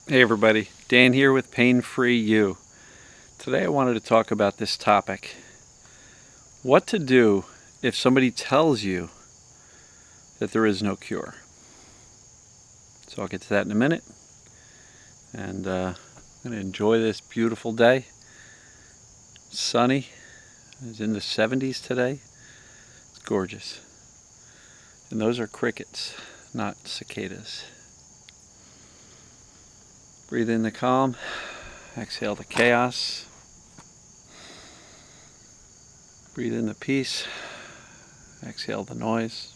Hey everybody, Dan here with Pain Free You. Today I wanted to talk about this topic. What to do if somebody tells you that there is no cure. So I'll get to that in a minute. And I'm going to enjoy this beautiful day. Sunny. It's in the 70s today. It's gorgeous. And those are crickets, not cicadas. Breathe in the calm. Exhale the chaos. Breathe in the peace. Exhale the noise.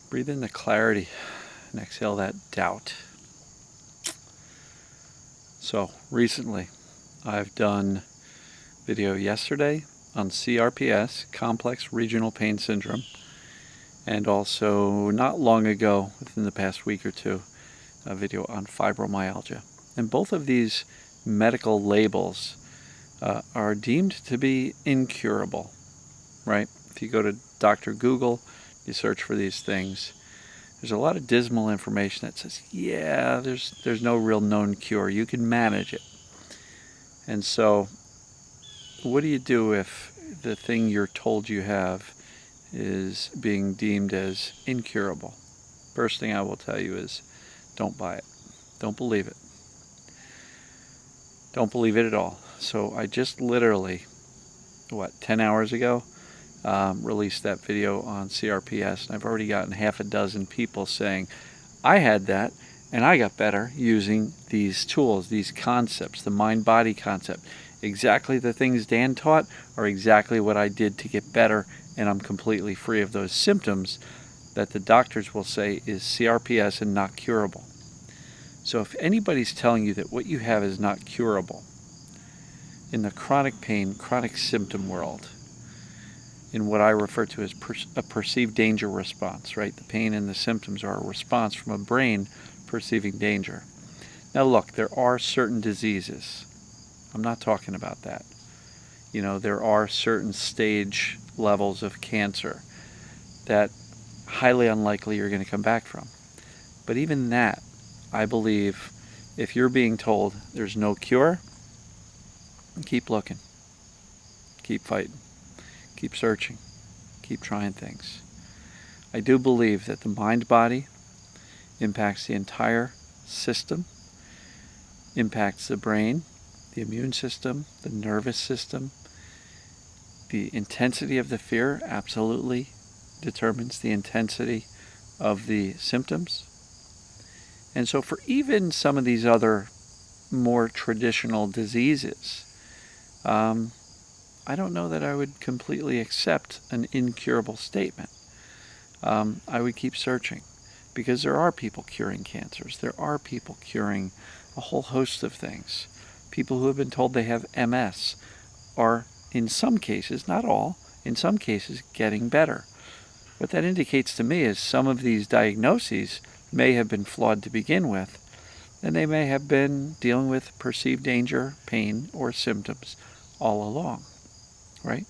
Breathe in the clarity and exhale that doubt. So recently I've done video yesterday on CRPS, Complex Regional Pain Syndrome, and also not long ago, within the past week or two, a video on fibromyalgia. And both of these medical labels are deemed to be incurable, right? If you go to Dr. Google, you search for these things, there's a lot of dismal information that says, yeah, there's no real known cure. You can manage it. And so what do you do if the thing you're told you have is being deemed as incurable? First thing I will tell you is don't buy it. Don't believe it. Don't believe it at all. So I just literally, 10 hours ago, released that video on CRPS, and I've already gotten half a dozen people saying, I had that and I got better using these tools, these concepts, the mind-body concept. Exactly the things Dan taught are exactly what I did to get better, and I'm completely free of those symptoms that the doctors will say is CRPS and not curable. So if anybody's telling you that what you have is not curable, in the chronic pain, chronic symptom world, in what I refer to as a perceived danger response, right? The pain and the symptoms are a response from a brain perceiving danger. Now look, there are certain diseases. I'm not talking about that. There are certain stage levels of cancer that highly unlikely you're going to come back from. But even that, I believe, if you're being told there's no cure, keep looking, keep fighting, keep searching, keep trying things. I do believe that the mind-body impacts the entire system, impacts the brain, the immune system, the nervous system. The intensity of the fear absolutely determines the intensity of the symptoms. And so for even some of these other more traditional diseases, I don't know that I would completely accept an incurable statement. I would keep searching, because there are people curing cancers. There are people curing a whole host of things. People who have been told they have MS are, in some cases, not all, in some cases, getting better. What that indicates to me is some of these diagnoses may have been flawed to begin with, and they may have been dealing with perceived danger, pain, or symptoms all along, right?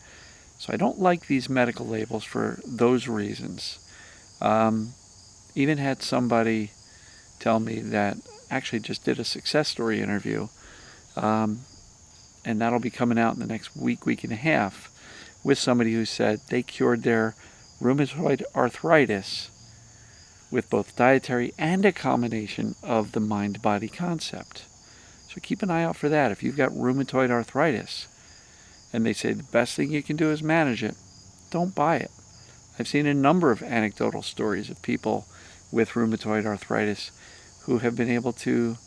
So I don't like these medical labels for those reasons. Even had somebody tell me that, actually just did a success story interview, and that'll be coming out in the next week and a half, with somebody who said they cured their rheumatoid arthritis with both dietary and a combination of the mind-body concept. So keep an eye out for that. If you've got rheumatoid arthritis and they say the best thing you can do is manage it, don't buy it. I've seen a number of anecdotal stories of people with rheumatoid arthritis who have been able to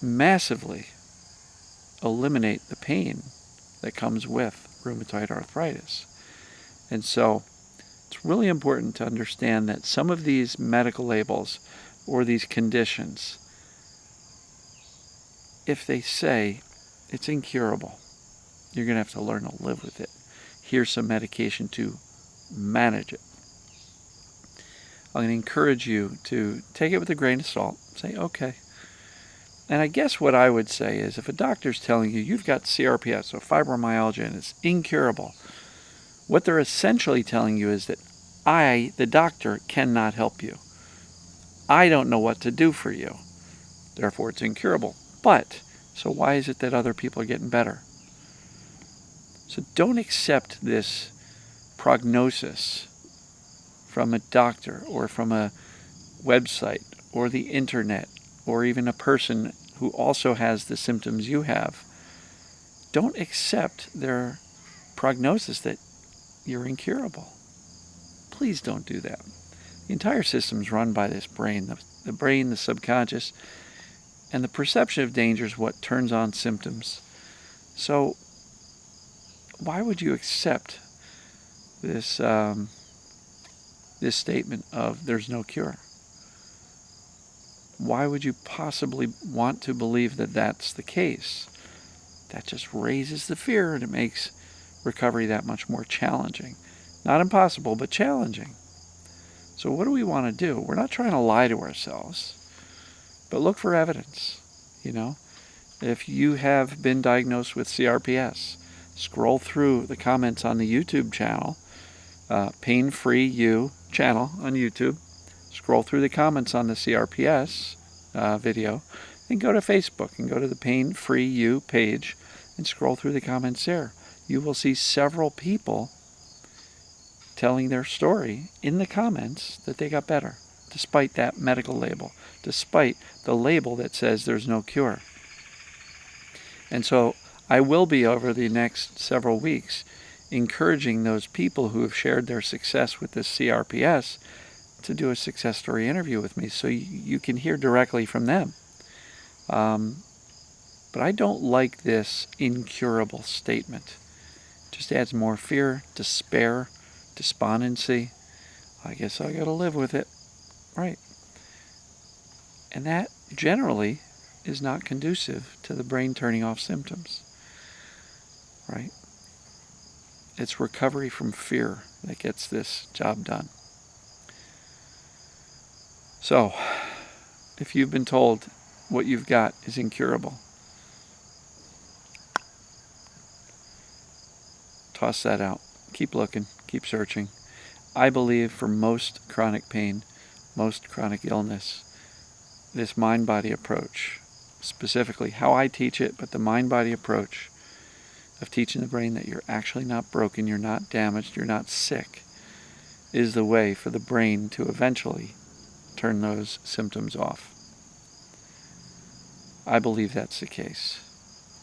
massively eliminate the pain that comes with rheumatoid arthritis. And so it's really important to understand that some of these medical labels or these conditions, if they say it's incurable, you're going to have to learn to live with it. Here's some medication to manage it. I'm going to encourage you to take it with a grain of salt. Say, okay. And I guess what I would say is, if a doctor's telling you you've got CRPS, or fibromyalgia, and it's incurable, what they're essentially telling you is that I, the doctor, cannot help you. I don't know what to do for you. Therefore, it's incurable. But, so why is it that other people are getting better? So don't accept this prognosis from a doctor or from a website or the internet or even a person who also has the symptoms you have. Don't accept their prognosis that you're incurable. Please don't do that. The entire system is run by this brain. The brain, the subconscious, and the perception of danger is what turns on symptoms. So why would you accept this this statement of there's no cure? Why would you possibly want to believe that that's the case? That just raises the fear, and it makes recovery that much more challenging. Not impossible, but challenging. So what do we want to do? We're not trying to lie to ourselves, but look for evidence. If you have been diagnosed with CRPS, scroll through the comments on the YouTube channel, Pain Free You channel on YouTube. Scroll through the comments on the CRPS video, and go to Facebook and go to the Pain Free You page and scroll through the comments there. You will see several people telling their story in the comments that they got better, despite that medical label, despite the label that says there's no cure. And so I will be, over the next several weeks, encouraging those people who have shared their success with this CRPS to do a success story interview with me so you can hear directly from them. But I don't like this incurable statement. It just adds more fear, despair, despondency. I guess I got to live with it. Right. And that generally is not conducive to the brain turning off symptoms. Right? It's recovery from fear that gets this job done. So, if you've been told what you've got is incurable, toss that out. Keep looking. Keep searching. I believe for most chronic pain, most chronic illness, this mind-body approach, specifically how I teach it, but the mind-body approach of teaching the brain that you're actually not broken, you're not damaged, you're not sick, is the way for the brain to eventually turn those symptoms off. I believe that's the case,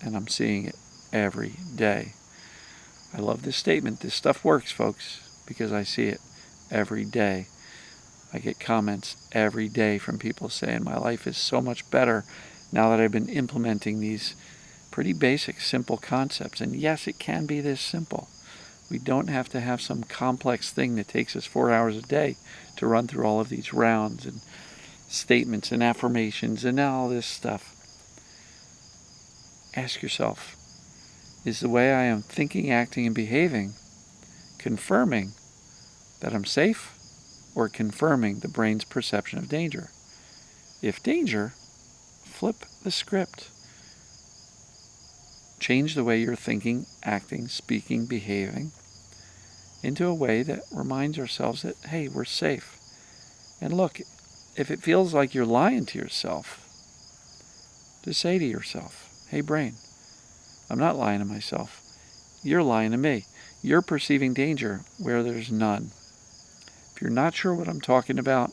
and I'm seeing it every day. I love this statement. This stuff works, folks, because I see it every day. I get comments every day from people saying my life is so much better now that I've been implementing these pretty basic, simple concepts. And yes, it can be this simple. We don't have to have some complex thing that takes us 4 hours a day to run through all of these rounds and statements and affirmations and all this stuff. Ask yourself, is the way I am thinking, acting, and behaving confirming that I'm safe, or confirming the brain's perception of danger? If danger, flip the script. Change the way you're thinking, acting, speaking, behaving into a way that reminds ourselves that, hey, we're safe. And look, if it feels like you're lying to yourself, just say to yourself, hey, brain, I'm not lying to myself. You're lying to me. You're perceiving danger where there's none. If you're not sure what I'm talking about,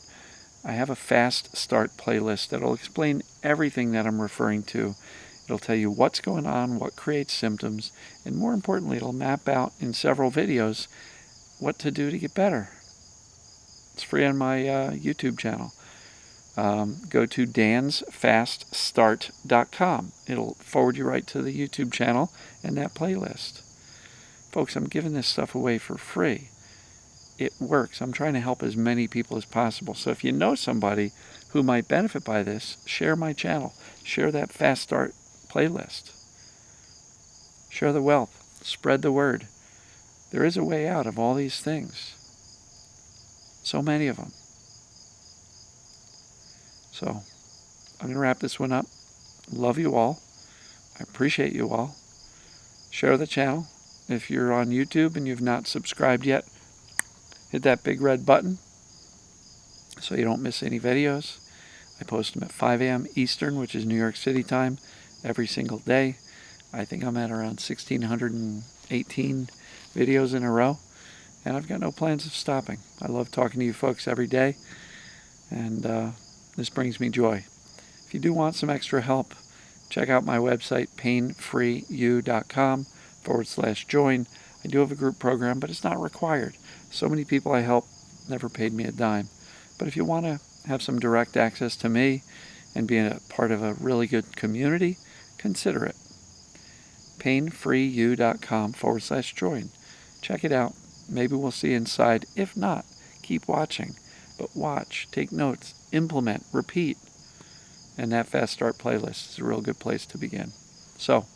I have a fast start playlist that'll explain everything that I'm referring to. It'll tell you what's going on, what creates symptoms, and more importantly, it'll map out in several videos what to do to get better. It's free on my YouTube channel. Go to dansfaststart.com. It'll forward you right to the YouTube channel and that playlist. Folks, I'm giving this stuff away for free. It works. I'm trying to help as many people as possible. So if you know somebody who might benefit by this, share my channel. Share that Fast Start playlist. Share the wealth. Spread the word. There is a way out of all these things. So many of them. So I'm going to wrap this one up. Love you all. I appreciate you all. Share the channel. If you're on YouTube and you've not subscribed yet, hit that big red button. so you don't miss any videos. I post them at 5 a.m. Eastern, which is New York City time, every single day. I think I'm at around 1,618 videos in a row, and I've got no plans of stopping. I love talking to you folks every day, and this brings me joy. If you do want some extra help, check out my website, painfreeyou.com/join. I do have a group program, but it's not required. So many people I help never paid me a dime. But if you want to have some direct access to me and be a part of a really good community, consider it. painfreeyou.com/join. Check it out. Maybe we'll see inside. If not, keep watching. But watch, take notes, implement, repeat. And that Fast Start playlist is a real good place to begin. So,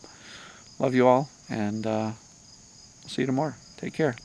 love you all, and see you tomorrow. Take care.